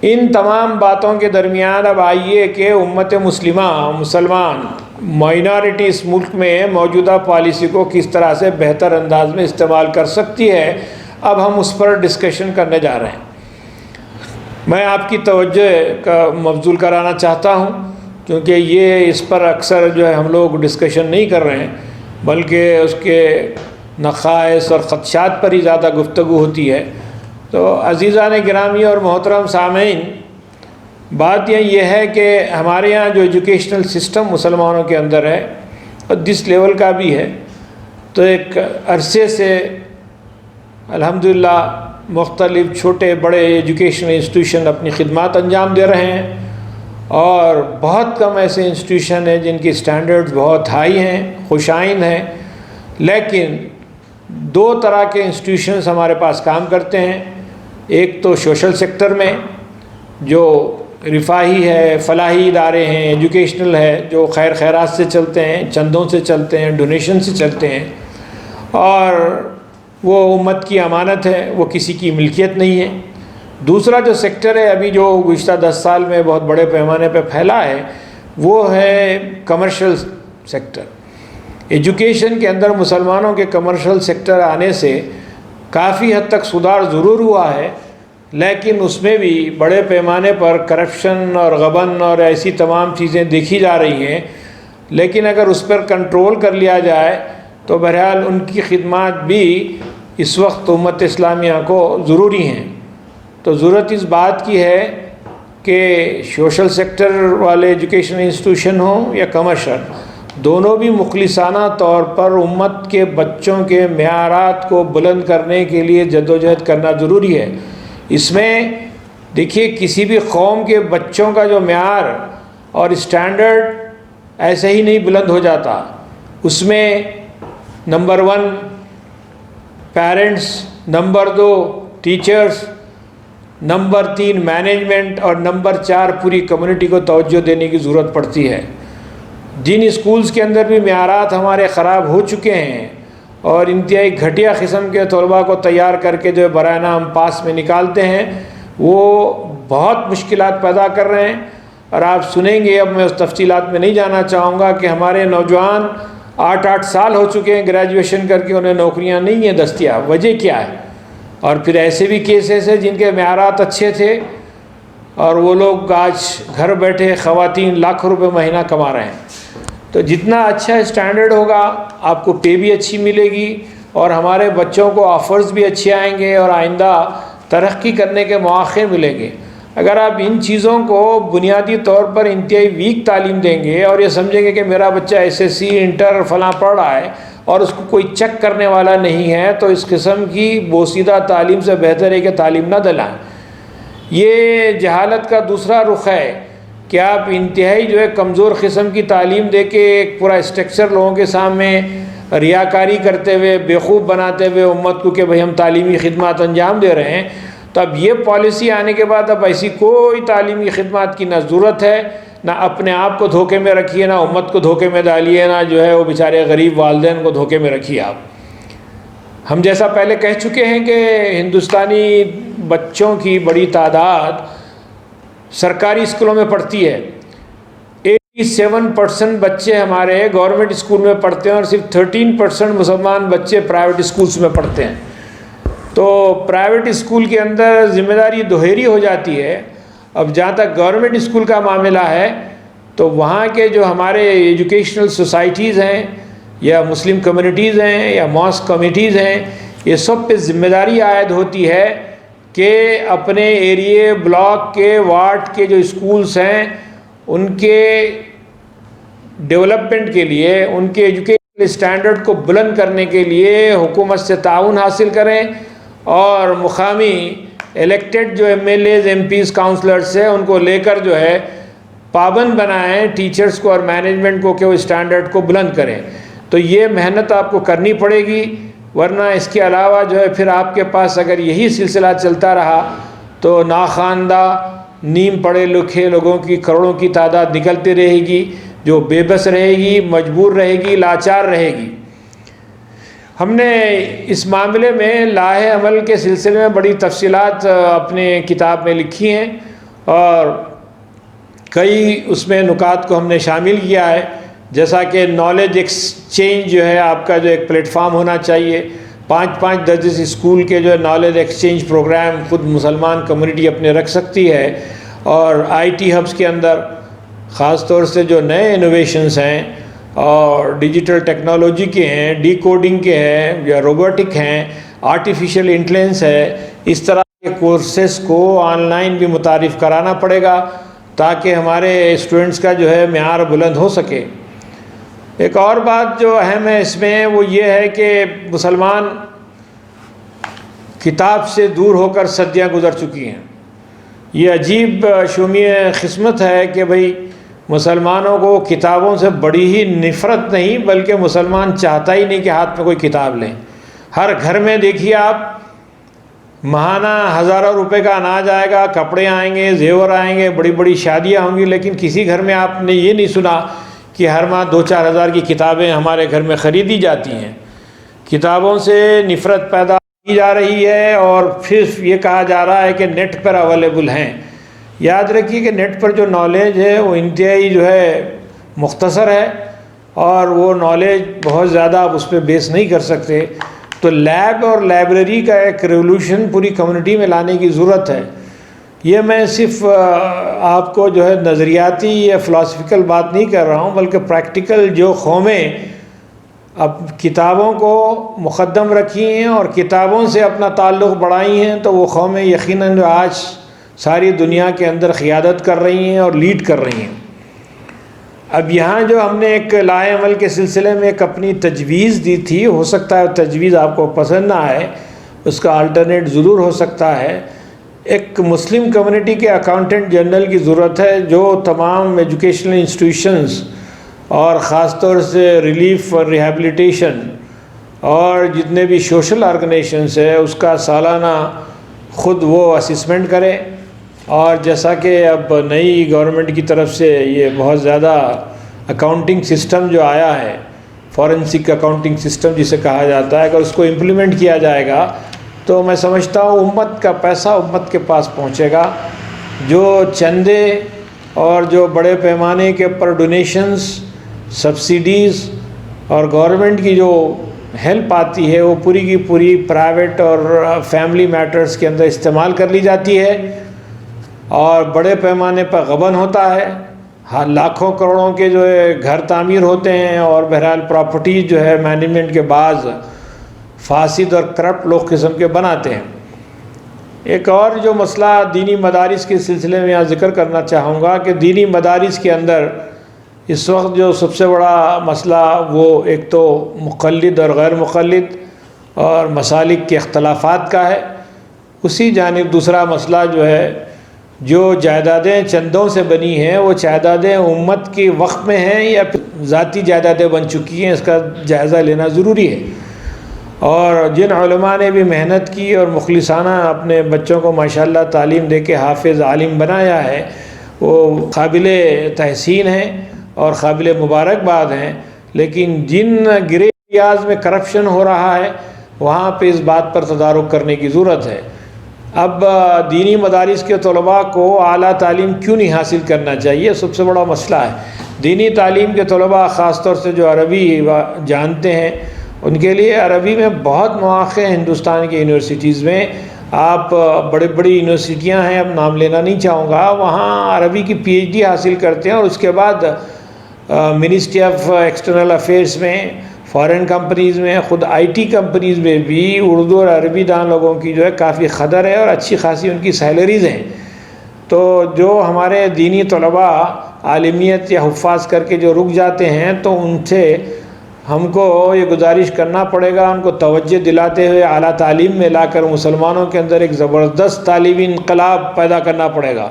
ان تمام باتوں کے درمیان اب آئیے کہ امت مسلمان مائنارٹی اس ملک میں موجودہ پالیسی کو کس طرح سے بہتر انداز میں استعمال کر سکتی ہے، اب ہم اس پر ڈسکشن کرنے جا رہے ہیں۔ میں آپ کی توجہ کا مبذول کرانا چاہتا ہوں، کیونکہ یہ اس پر اکثر جو ہے ہم لوگ ڈسکشن نہیں کر رہے ہیں، بلکہ اس کے نقائص اور خدشات پر ہی زیادہ گفتگو ہوتی ہے۔ تو عزیزان گرامی اور محترم سامعین، بات یہ ہے کہ ہمارے یہاں جو ایجوکیشنل سسٹم مسلمانوں کے اندر ہے اور جس لیول کا بھی ہے، تو ایک عرصے سے الحمدللہ مختلف چھوٹے بڑے ایجوکیشنل انسٹیٹیوشن اپنی خدمات انجام دے رہے ہیں، اور بہت کم ایسے انسٹیٹیوشن ہیں جن کی سٹینڈرڈز بہت ہائی ہیں، خوش آئند ہیں۔ لیکن دو طرح کے انسٹیٹیوشنز ہمارے پاس کام کرتے ہیں، ایک تو سوشل سیکٹر میں جو رفاہی ہے، فلاحی ادارے ہیں، ایجوکیشنل ہے، جو خیر خیرات سے چلتے ہیں، چندوں سے چلتے ہیں، ڈونیشن سے چلتے ہیں، اور وہ امت کی امانت ہے، وہ کسی کی ملکیت نہیں ہے۔ دوسرا جو سیکٹر ہے ابھی جو گزشتہ 10 سال میں بہت بڑے پیمانے پہ پھیلا ہے، وہ ہے کمرشل سیکٹر۔ ایجوکیشن کے اندر مسلمانوں کے کمرشل سیکٹر آنے سے کافی حد تک سدھار ضرور ہوا ہے، لیکن اس میں بھی بڑے پیمانے پر کرپشن اور غبن اور ایسی تمام چیزیں دیکھی جا رہی ہیں۔ لیکن اگر اس پر کنٹرول کر لیا جائے تو بہرحال ان کی خدمات بھی اس وقت امت اسلامیہ کو ضروری ہیں۔ تو ضرورت اس بات کی ہے کہ سوشل سیکٹر والے ایجوکیشن انسٹیٹیوشن ہوں یا کمرشل، دونوں بھی مخلصانہ طور پر امت کے بچوں کے معیارات کو بلند کرنے کے لیے جدوجہد کرنا ضروری ہے۔ اس میں دیکھیے کسی بھی قوم کے بچوں کا جو معیار اور اسٹینڈرڈ ایسے ہی نہیں بلند ہو جاتا، اس میں number 1 parents, number 2 teachers, number 3 management, اور نمبر 4 پوری کمیونٹی کو توجہ دینے کی ضرورت پڑتی ہے۔ جن اسکولز کے اندر بھی معیارات ہمارے خراب ہو چکے ہیں اور انتہائی گھٹیا قسم کے طلباء کو تیار کر کے جو برائے نام پاس میں نکالتے ہیں، وہ بہت مشکلات پیدا کر رہے ہیں۔ اور آپ سنیں گے، اب میں اس تفصیلات میں نہیں جانا چاہوں گا، کہ ہمارے نوجوان 8 سال ہو چکے ہیں گریجویشن کر کے، انہیں نوکریاں نہیں ہیں دستیاب۔ وجہ کیا ہے؟ اور پھر ایسے بھی کیسز ہیں جن کے معیارات اچھے تھے اور وہ لوگ آج گھر بیٹھے خواتین لاکھوں روپے مہینہ کما رہے ہیں۔ تو جتنا اچھا اسٹینڈرڈ ہوگا، آپ کو پے بھی اچھی ملے گی، اور ہمارے بچوں کو آفرز بھی اچھے آئیں گے، اور آئندہ ترقی کرنے کے مواقع ملیں گے۔ اگر آپ ان چیزوں کو بنیادی طور پر انتہائی ویک تعلیم دیں گے اور یہ سمجھیں گے کہ میرا بچہ SSC انٹر فلاں پڑھ رہا ہے اور اس کو کوئی چیک کرنے والا نہیں ہے، تو اس قسم کی بوسیدہ تعلیم سے بہتر ہے کہ تعلیم نہ دلائیں۔ یہ جہالت کا دوسرا رخ ہے کہ آپ انتہائی جو ہے کمزور قسم کی تعلیم دے کے ایک پورا اسٹرکچر لوگوں کے سامنے ریاکاری کرتے ہوئے، بیوقوف بناتے ہوئے امت کو کہ بھئی ہم تعلیمی خدمات انجام دے رہے ہیں۔ تو اب یہ پالیسی آنے کے بعد اب ایسی کوئی تعلیمی خدمات کی نہ ضرورت ہے، نہ اپنے آپ کو دھوکے میں رکھیے، نہ امت کو دھوکے میں ڈالیے، نہ جو ہے وہ بیچارے غریب والدین کو دھوکے میں رکھیے۔ آپ ہم جیسا پہلے کہہ چکے ہیں کہ ہندوستانی بچوں کی بڑی تعداد سرکاری اسکولوں میں پڑھتی ہے۔ 87% بچے ہمارے گورنمنٹ اسکول میں پڑھتے ہیں، اور صرف 13% مسلمان بچے پرائیویٹ اسکولس میں پڑھتے ہیں۔ تو پرائیویٹ اسکول کے اندر ذمہ داری دوہری ہو جاتی ہے۔ اب جہاں تک گورنمنٹ اسکول کا معاملہ ہے، تو وہاں کے جو ہمارے ایجوکیشنل سوسائٹیز ہیں، یا مسلم کمیونٹیز ہیں، یا ماسک کمیٹیز ہیں، یہ سب پہ ذمہ داری عائد ہوتی ہے کہ اپنے ایریے، بلاک کے، وارڈ کے جو اسکولز ہیں، ان کے ڈیولپمنٹ کے لیے، ان کے ایجوکیشنل اسٹینڈرڈ کو بلند کرنے کے لیے حکومت سے تعاون حاصل کریں، اور مقامی الیکٹڈ جو MLAs، MPs، کاؤنسلرز ہیں، ان کو لے کر جو ہے پابند بنائیں ٹیچرز کو اور مینجمنٹ کو کہ وہ اسٹینڈرڈ کو بلند کریں۔ تو یہ محنت آپ کو کرنی پڑے گی، ورنہ اس کے علاوہ جو ہے پھر آپ کے پاس اگر یہی سلسلہ چلتا رہا تو ناخواندہ نیم پڑھے لکھے لوگوں کی کروڑوں کی تعداد نکلتی رہے گی، جو بے بس رہے گی، مجبور رہے گی، لاچار رہے گی۔ ہم نے اس معاملے میں لاہ عمل کے سلسلے میں بڑی تفصیلات اپنے کتاب میں لکھی ہیں، اور کئی اس میں نکات کو ہم نے شامل کیا ہے، جیسا کہ نالج ایکسچینج جو ہے آپ کا جو ایک پلیٹ فارم ہونا چاہیے، 5 10 اسکول کے جو ہے نالج ایکسچینج پروگرام خود مسلمان کمیونٹی اپنے رکھ سکتی ہے، اور آئی ٹی ہبس کے اندر خاص طور سے جو نئے انوویشنز ہیں اور ڈیجیٹل ٹیکنالوجی کے ہیں، ڈی کوڈنگ کے ہیں یا روبوٹک ہیں، آرٹیفیشیل انٹیلیجنس ہے، اس طرح کے کورسز کو آن لائن بھی متعارف کرانا پڑے گا تاکہ ہمارے اسٹوڈنٹس کا جو ہے معیار بلند ہو سکے۔ ایک اور بات جو اہم ہے اس میں وہ یہ ہے کہ مسلمان کتاب سے دور ہو کر صدیاں گزر چکی ہیں۔ یہ عجیب شومی قسمت ہے کہ بھئی مسلمانوں کو کتابوں سے بڑی ہی نفرت نہیں، بلکہ مسلمان چاہتا ہی نہیں کہ ہاتھ میں کوئی کتاب لیں۔ ہر گھر میں دیکھیے آپ، ماہانہ ہزاروں روپے کا اناج آئے گا، کپڑے آئیں گے، زیور آئیں گے، بڑی بڑی شادیاں ہوں گی، لیکن کسی گھر میں آپ نے یہ نہیں سنا کہ ہر ماہ 2-4 ہزار کی کتابیں ہمارے گھر میں خریدی جاتی ہیں۔ کتابوں سے نفرت پیدا کی جا رہی ہے، اور پھر یہ کہا جا رہا ہے کہ نیٹ پر اویلیبل ہیں۔ یاد رکھیے کہ نیٹ پر جو نالج ہے وہ انتہائی جو ہے مختصر ہے، اور وہ نالج بہت زیادہ آپ اس پہ بیس نہیں کر سکتے۔ تو لیب اور لائبریری کا ایک ریولوشن پوری کمیونٹی میں لانے کی ضرورت ہے۔ یہ میں صرف آپ کو جو ہے نظریاتی یا فلاسفیکل بات نہیں کر رہا ہوں، بلکہ پریکٹیکل جو قومیں اب کتابوں کو مقدم رکھی ہیں اور کتابوں سے اپنا تعلق بڑھائی ہیں، تو وہ قومیں یقیناً جو آج ساری دنیا کے اندر قیادت کر رہی ہیں اور لیڈ کر رہی ہیں۔ اب یہاں جو ہم نے ایک لائے عمل کے سلسلے میں ایک اپنی تجویز دی تھی، ہو سکتا ہے تجویز آپ کو پسند نہ آئے، اس کا الٹرنیٹ ضرور ہو سکتا ہے۔ ایک مسلم کمیونٹی کے اکاؤنٹنٹ جنرل کی ضرورت ہے جو تمام ایجوکیشنل انسٹیٹیوشنز اور خاص طور سے ریلیف اور ریہیبلیٹیشن اور جتنے بھی سوشل آرگنائزیشنز ہے اس کا سالانہ خود وہ اسسمنٹ کرے۔ اور جیسا کہ اب نئی گورنمنٹ کی طرف سے یہ بہت زیادہ اکاؤنٹنگ سسٹم جو آیا ہے، فورنسک اکاؤنٹنگ سسٹم جسے کہا جاتا ہے، اگر اس کو امپلیمنٹ کیا جائے گا تو میں سمجھتا ہوں امت کا پیسہ امت کے پاس پہنچے گا۔ جو چندے اور جو بڑے پیمانے کے پر ڈونیشنز، سبسڈیز اور گورنمنٹ کی جو ہیلپ آتی ہے وہ پوری کی پوری پرائیویٹ اور فیملی میٹرز کے اندر استعمال کر لی جاتی ہے، اور بڑے پیمانے پر غبن ہوتا ہے۔ لاکھوں کروڑوں کے جو ہے گھر تعمیر ہوتے ہیں، اور بہرحال پراپرٹیز جو ہے مینجمنٹ کے بعض فاسد اور کرپٹ لوگ قسم کے بناتے ہیں۔ ایک اور جو مسئلہ دینی مدارس کے سلسلے میں یہاں ذکر کرنا چاہوں گا کہ دینی مدارس کے اندر اس وقت جو سب سے بڑا مسئلہ وہ ایک تو مقلد اور غیر مقلد اور مسالک کے اختلافات کا ہے، اسی جانب دوسرا مسئلہ جو ہے جو جائیدادیں چندوں سے بنی ہیں وہ جائیدادیں امت کی وقف میں ہیں یا ذاتی جائیدادیں بن چکی ہیں، اس کا جائزہ لینا ضروری ہے۔ اور جن علماء نے بھی محنت کی اور مخلصانہ اپنے بچوں کو ماشاءاللہ تعلیم دے کے حافظ عالم بنایا ہے، وہ قابل تحسین ہیں اور قابل مبارکباد ہیں، لیکن جن گرے ایریاز میں کرپشن ہو رہا ہے وہاں پہ اس بات پر تدارک کرنے کی ضرورت ہے۔ اب دینی مدارس کے طلباء کو اعلیٰ تعلیم کیوں نہیں حاصل کرنا چاہیے، سب سے بڑا مسئلہ ہے۔ دینی تعلیم کے طلباء خاص طور سے جو عربی جانتے ہیں ان کے لیے عربی میں بہت مواقع ہیں ہندوستان کی یونیورسٹیز میں۔ آپ بڑی بڑی یونیورسٹیاں ہیں، اب نام لینا نہیں چاہوں گا، وہاں عربی کی پی ایچ ڈی حاصل کرتے ہیں، اور اس کے بعد منسٹری آف ایکسٹرنل افیئرس میں، فارن کمپنیز میں، خود آئی ٹی کمپنیز میں بھی اردو اور عربی دان لوگوں کی جو ہے کافی قدر ہے اور اچھی خاصی ان کی سیلریز ہیں۔ تو جو ہمارے دینی طلباء عالمیت یا حفاظ کر کے جو رک جاتے ہیں تو ان سے ہم کو یہ گزارش کرنا پڑے گا، ان کو توجہ دلاتے ہوئے اعلیٰ تعلیم میں لا کر مسلمانوں کے اندر ایک زبردست تعلیمی انقلاب پیدا کرنا پڑے گا،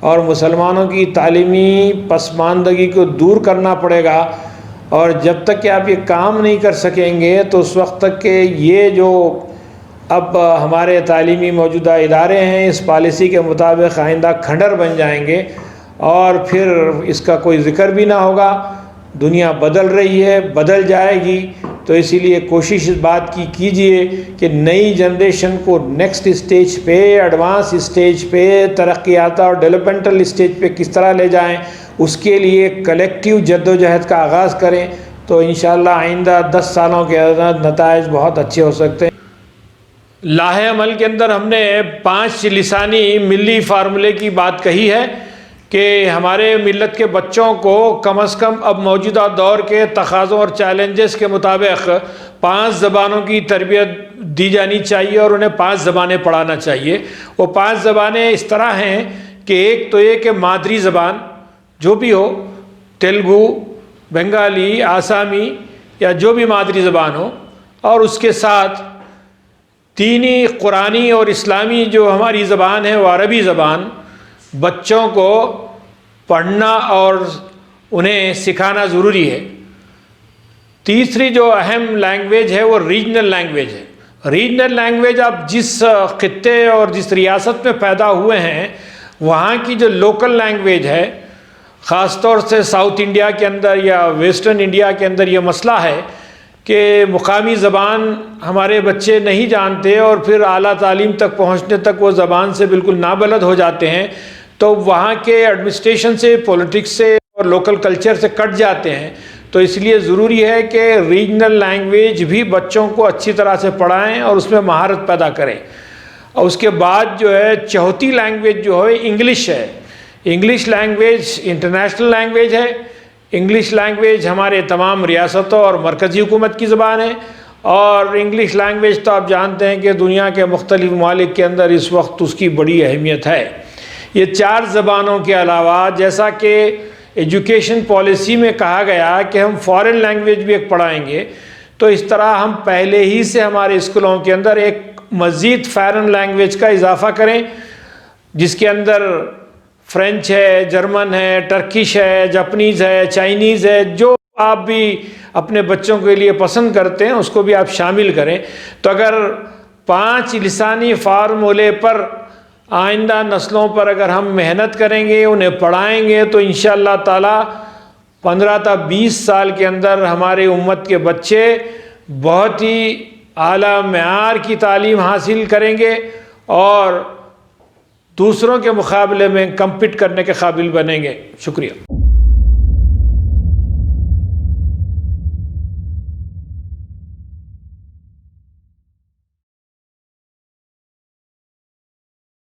اور مسلمانوں کی تعلیمی پسماندگی کو دور کرنا پڑے گا۔ اور جب تک کہ آپ یہ کام نہیں کر سکیں گے تو اس وقت تک کہ یہ جو اب ہمارے تعلیمی موجودہ ادارے ہیں اس پالیسی کے مطابق آئندہ کھنڈر بن جائیں گے، اور پھر اس کا کوئی ذکر بھی نہ ہوگا۔ دنیا بدل رہی ہے، بدل جائے گی، تو اسی لیے کوشش اس بات کی کیجئے کہ نئی جنریشن کو نیکسٹ اسٹیج پہ، ایڈوانس اسٹیج پہ، ترقیاتی اور ڈیولپمنٹل اسٹیج پہ کس طرح لے جائیں، اس کے لیے کلیکٹیو جد و جہد کا آغاز کریں، تو انشاءاللہ آئندہ 10 سالوں کے اندر نتائج بہت اچھے ہو سکتے ہیں۔ لاہ عمل کے اندر ہم نے 5 لسانی ملی فارمولے کی بات کہی ہے کہ ہمارے ملت کے بچوں کو کم از کم اب موجودہ دور کے تقاضوں اور چیلنجز کے مطابق 5 زبانوں کی تربیت دی جانی چاہیے اور انہیں 5 زبانیں پڑھانا چاہیے۔ وہ 5 زبانیں اس طرح ہیں کہ ایک تو یہ کہ مادری زبان جو بھی ہو، تیلگو، بنگالی، آسامی یا جو بھی مادری زبان ہو، اور اس کے ساتھ دینی، قرآنی اور اسلامی جو ہماری زبان ہے وہ عربی زبان بچوں کو پڑھنا اور انہیں سکھانا ضروری ہے۔ تیسری جو اہم لینگویج ہے وہ ریجنل لینگویج ہے۔ ریجنل لینگویج آپ جس خطے اور جس ریاست میں پیدا ہوئے ہیں وہاں کی جو لوکل لینگویج ہے، خاص طور سے ساؤتھ انڈیا کے اندر یا ویسٹرن انڈیا کے اندر یہ مسئلہ ہے کہ مقامی زبان ہمارے بچے نہیں جانتے اور پھر اعلیٰ تعلیم تک پہنچنے تک وہ زبان سے بالکل نابلد ہو جاتے ہیں، تو وہاں کے ایڈمنسٹریشن سے، پولیٹکس سے اور لوکل کلچر سے کٹ جاتے ہیں۔ تو اس لیے ضروری ہے کہ ریجنل لینگویج بھی بچوں کو اچھی طرح سے پڑھائیں اور اس میں مہارت پیدا کریں۔ اور اس کے بعد جو ہے چوتھی لینگویج جو ہے انگلش ہے۔ انگلش لینگویج انٹرنیشنل لینگویج ہے۔ انگلش لینگویج ہمارے تمام ریاستوں اور مرکزی حکومت کی زبان ہے، اور انگلش لینگویج تو آپ جانتے ہیں کہ دنیا کے مختلف ممالک کے اندر اس وقت اس کی بڑی اہمیت ہے۔ یہ 4 زبانوں کے علاوہ جیسا کہ ایجوکیشن پالیسی میں کہا گیا کہ ہم فارن لینگویج بھی ایک پڑھائیں گے، تو اس طرح ہم پہلے ہی سے ہمارے اسکولوں کے اندر ایک مزید فارن لینگویج کا اضافہ کریں، جس کے اندر فرینچ ہے، جرمن ہے، ٹرکش ہے، جاپنیز ہے، چائنیز ہے، جو آپ بھی اپنے بچوں کے لیے پسند کرتے ہیں اس کو بھی آپ شامل کریں۔ تو اگر 5 لسانی فارمولے پر آئندہ نسلوں پر اگر ہم محنت کریں گے، انہیں پڑھائیں گے، تو انشاءاللہ تعالی 15 تا 20 سال کے اندر ہمارے امت کے بچے بہت ہی اعلیٰ معیار کی تعلیم حاصل کریں گے اور دوسروں کے مقابلے میں کمپیٹ کرنے کے قابل بنیں گے۔ شکریہ۔